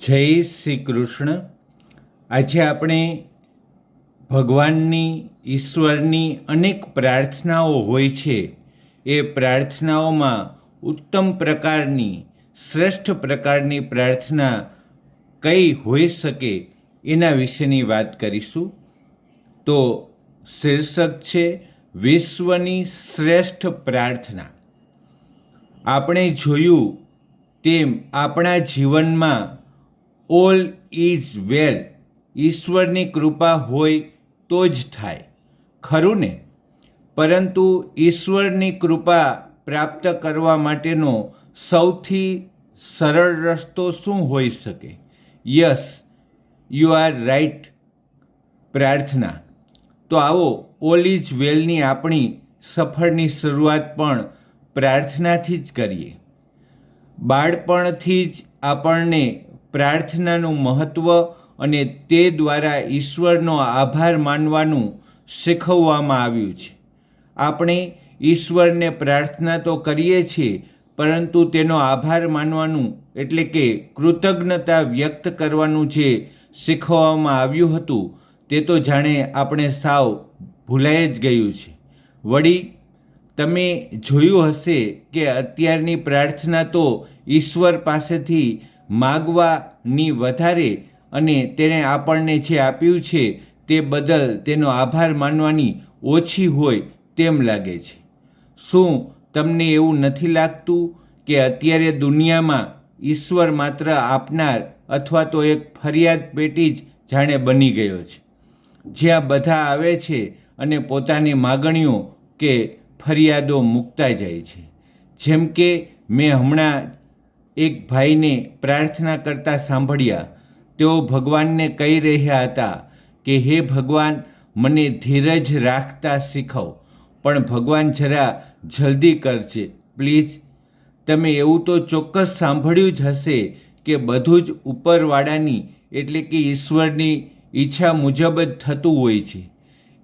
જય શ્રી કૃષ્ણ. આજે આપણે ભગવાનની, ઈશ્વરની અનેક પ્રાર્થનાઓ હોય છે. એ પ્રાર્થનાઓમાં ઉત્તમ પ્રકારની, શ્રેષ્ઠ પ્રકારની પ્રાર્થના કઈ હોઈ શકે એના વિશેની વાત કરીશું. તો શીર્ષક છે વિશ્વની શ્રેષ્ઠ પ્રાર્થના. આપણે જોયું તેમ આપણા જીવનમાં ઓલ ઇઝ વેલ, ઈશ્વરની કૃપા હોય તો જ થાય, ખરું ને? પરંતુ ઈશ્વરની કૃપા પ્રાપ્ત કરવા માટેનો સૌથી સરળ રસ્તો શું હોઈ શકે? યસ, યુ આર રાઈટ, પ્રાર્થના. તો આવો ઓલ ઇઝ વેલની આપણી સફરની શરૂઆત પણ પ્રાર્થનાથી જ કરીએ. બાળપણથી જ આપણને પ્રાર્થનાનું મહત્ત્વ અને તે દ્વારા ઈશ્વરનો આભાર માનવાનું શીખવવામાં આવ્યું છે. આપણે ઈશ્વરને પ્રાર્થના તો કરીએ છીએ, પરંતુ તેનો આભાર માનવાનું એટલે કે કૃતજ્ઞતા વ્યક્ત કરવાનું જે શીખવવામાં આવ્યું હતું તે તો જાણે આપણે સાવ ભૂલાઈ જ ગયું છે. વળી તમે જોયું હશે કે અત્યારની પ્રાર્થના તો ઈશ્વર પાસેથી માગવાની વધારે અને તેણે આપણને જે આપ્યું છે તે બદલ તેનો આભાર માનવાની ઓછી હોય તેમ લાગે છે. શું તમને એવું નથી લાગતું કે અત્યારે દુનિયામાં ઈશ્વર માત્ર આપનાર અથવા તો એક ફરિયાદ પેટી જ જાણે બની ગયો છે, જ્યાં બધા આવે છે અને પોતાની માગણીઓ કે ફરિયાદો મૂકતા જાય છે? જેમ કે મેં હમણાં એક ભાઈને પ્રાર્થના કરતા સાંભળ્યા. તેઓ ભગવાનને કહી રહ્યા હતા કે હે ભગવાન, મને ધીરજ રાખતા શીખવ, પણ ભગવાન જરા જલ્દી કરજે પ્લીઝ. તમે એવું તો ચોક્કસ સાંભળ્યું જ હશે કે બધું જ ઉપરવાળાની એટલે કે ઈશ્વરની ઈચ્છા મુજબ જ થતું હોય છે.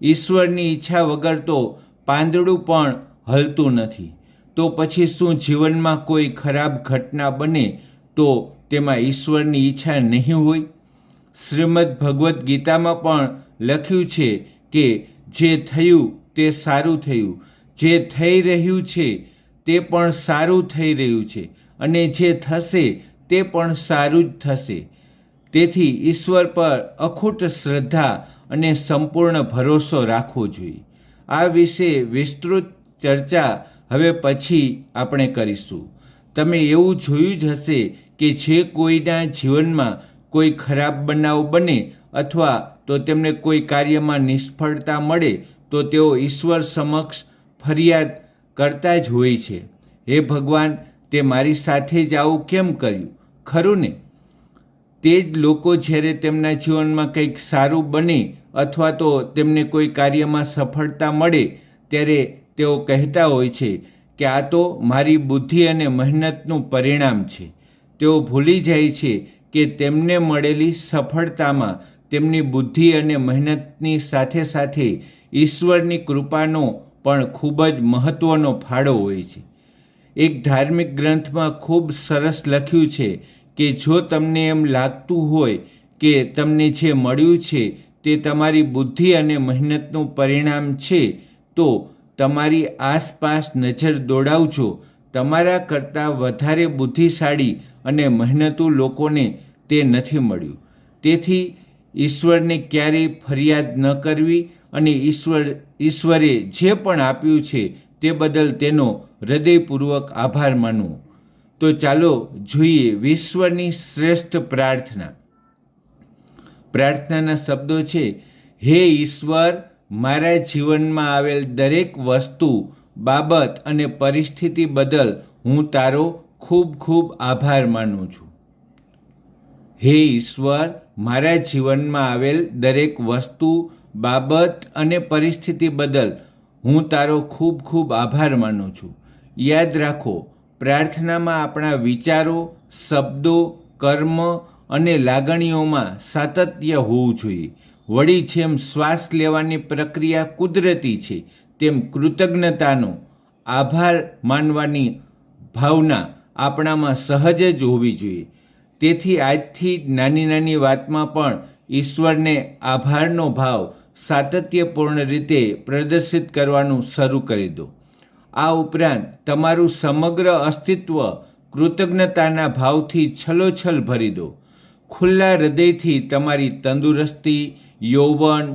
ઈશ્વરની ઈચ્છા વગર તો પાંદડું પણ હલતું નથી. તો પછી શું જીવનમાં કોઈ ખરાબ ઘટના બને તો તેમાં ઈશ્વરની ઈચ્છા નહીં હોય? શ્રીમદ્ ભગવદ્ ગીતામાં પણ લખ્યું છે કે જે થયું તે સારું થયું, જે થઈ રહ્યું છે તે પણ સારું થઈ રહ્યું છે, અને જે થશે તે પણ સારું જ થશે. તેથી ઈશ્વર પર અખૂટ શ્રદ્ધા અને સંપૂર્ણ ભરોસો રાખવો જોઈએ. આ વિશે વિસ્તૃત ચર્ચા હવે પછી આપણે કરીશું. તમે એવું જોયું જ હશે કે જે કોઈના જીવનમાં કોઈ ખરાબ બનાવ બને અથવા તો તેમને કોઈ કાર્યમાં નિષ્ફળતા મળે તો તેઓ ઈશ્વર સમક્ષ ફરિયાદ કરતા જ હોય છે, હે ભગવાન, તે મારી સાથે જ આવું કેમ કર્યું, ખરું ને? તે જ લોકો જ્યારે તેમના જીવનમાં કંઈક સારું બને અથવા તો તેમને કોઈ કાર્યમાં સફળતા મળે ત્યારે તેઓ કહેતા હોય છે કે આ તો મારી બુદ્ધિ અને મહેનતનું પરિણામ છે. તેઓ ભૂલી જાય છે કે તેમને મળેલી સફળતામાં તેમની બુદ્ધિ અને મહેનતની સાથે સાથે ઈશ્વરની કૃપાનો પણ ખૂબ જ મહત્ત્વનો ફાળો હોય છે. એક ધાર્મિક ગ્રંથમાં ખૂબ સરસ લખ્યું છે કે જો તમને એમ લાગતું હોય કે તમને જે મળ્યું છે તે તમારી બુદ્ધિ અને મહેનતનું પરિણામ છે, તો તમારી આસપાસ નજર દોડાવજો. તમારા કરતાં વધારે બુદ્ધિશાળી અને મહેનતુ લોકોને તે નથી મળ્યું. તેથી ઈશ્વરને ક્યારેય ફરિયાદ ન કરવી અને ઈશ્વરે જે પણ આપ્યું છે તે બદલ તેનો હૃદયપૂર્વક આભાર માનવો. તો ચાલો જોઈએ વિશ્વની શ્રેષ્ઠ પ્રાર્થના. પ્રાર્થનાના શબ્દો છે, હે ઈશ્વર, મારા જીવનમાં આવેલ દરેક વસ્તુ, બાબત અને પરિસ્થિતિ બદલ હું તારો ખૂબ ખૂબ આભાર માનું છું. હે ઈશ્વર, મારા જીવનમાં આવેલ દરેક વસ્તુ, બાબત અને પરિસ્થિતિ બદલ હું તારો ખૂબ ખૂબ આભાર માનું છું. યાદ રાખો, પ્રાર્થનામાં આપણા વિચારો, શબ્દો, કર્મ અને લાગણીઓમાં સાતત્ય હોવું જોઈએ. વળી જેમ શ્વાસ લેવાની પ્રક્રિયા કુદરતી છે, તેમ કૃતજ્ઞતાનો, આભાર માનવાની ભાવના આપણામાં સહજ જ હોવી જોઈએ. તેથી આજથી નાની નાની વાતમાં પણ ઈશ્વરને આભારનો ભાવ સાતત્યપૂર્ણ રીતે પ્રદર્શિત કરવાનું શરૂ કરી દો. આ ઉપરાંત તમારું સમગ્ર અસ્તિત્વ કૃતજ્ઞતાના ભાવથી છલોછલ ભરી દો. ખુલ્લા હૃદયથી તમારી તંદુરસ્તી, યૌવન,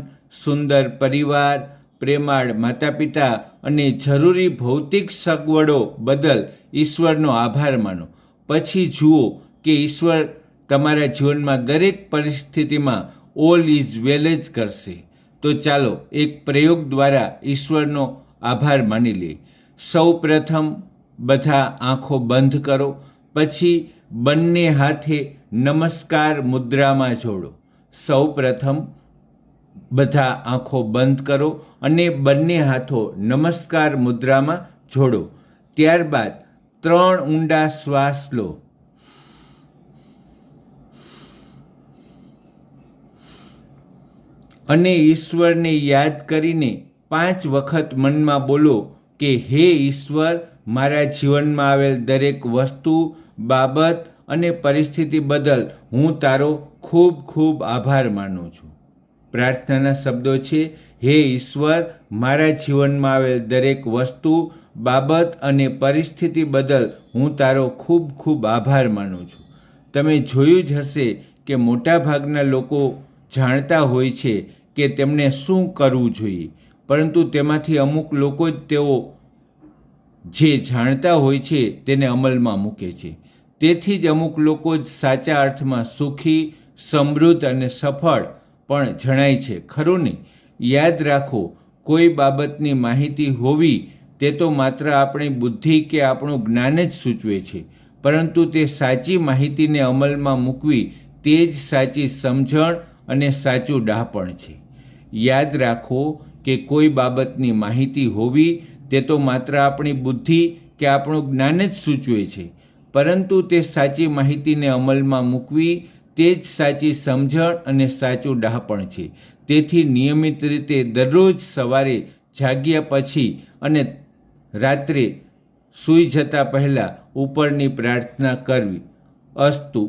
સુંદર પરિવાર, પ્રેમાળ માતા પિતા અને જરૂરી ભૌતિક સગવડો બદલ ઈશ્વરનો આભાર માનો. પછી જુઓ કે ઈશ્વર તમારા જીવનમાં દરેક પરિસ્થિતિમાં ઓલ ઇઝ વેલ જ કરશે. તો ચાલો એક પ્રયોગ દ્વારા ઈશ્વરનો આભાર માની લઈએ. સૌ પ્રથમ બધા આંખો બંધ કરો, પછી બંને હાથે નમસ્કાર મુદ્રામાં જોડો. સૌ પ્રથમ બધા આંખો બંધ કરો અને બંને હાથો નમસ્કાર મુદ્રામાં જોડો. ત્યારબાદ 3 ઊંડા શ્વાસ લો. અને ઈશ્વરને યાદ કરીને 5 વખત મનમાં બોલો કે હે ઈશ્વર, મારા જીવનમાં આવેલ દરેક વસ્તુ, બાબત અને પરિસ્થિતિ બદલ હું તારો ખૂબ ખૂબ આભાર માનું છું. પ્રાર્થનાના શબ્દો છે, હે ઈશ્વર, મારા જીવનમાં આવેલ દરેક વસ્તુ, બાબત અને પરિસ્થિતિ બદલ હું તારો ખૂબ ખૂબ આભાર માનું છું. તમે જોયું જ હશે કે મોટાભાગના લોકો જાણતા હોય છે કે તેમને શું કરવું જોઈએ, પરંતુ તેમાંથી અમુક લોકો જ તેઓ જે જાણતા હોય છે તેને અમલમાં મૂકે છે. તેથી જ અમુક લોકો જ સાચા અર્થમાં સુખી, સમૃદ્ધ અને સફળ પણ જણાય છે, ખરું ને? યાદ રાખો, કોઈ બાબતની માહિતી હોવી તે તો માત્ર આપણી બુદ્ધિ કે આપણું જ્ઞાન જ સૂચવે છે, પરંતુ તે સાચી માહિતીને અમલમાં મૂકવી તે જ સાચી સમજણ અને સાચું ડહાપણ છે. યાદ રાખો કે કોઈ બાબતની માહિતી હોવી તે તો માત્ર આપણી બુદ્ધિ કે આપણું જ્ઞાન જ સૂચવે છે, પરંતુ તે સાચી માહિતીને અમલમાં મૂકવી તે જ સાચી સમજણ અને સાચું ડહાપણ છે. તેથી નિયમિત રીતે દરરોજ સવારે જાગ્યા પછી અને રાત્રે સૂઈ જતા પહેલાં ઉપરની પ્રાર્થના કરવી. અસ્તુ.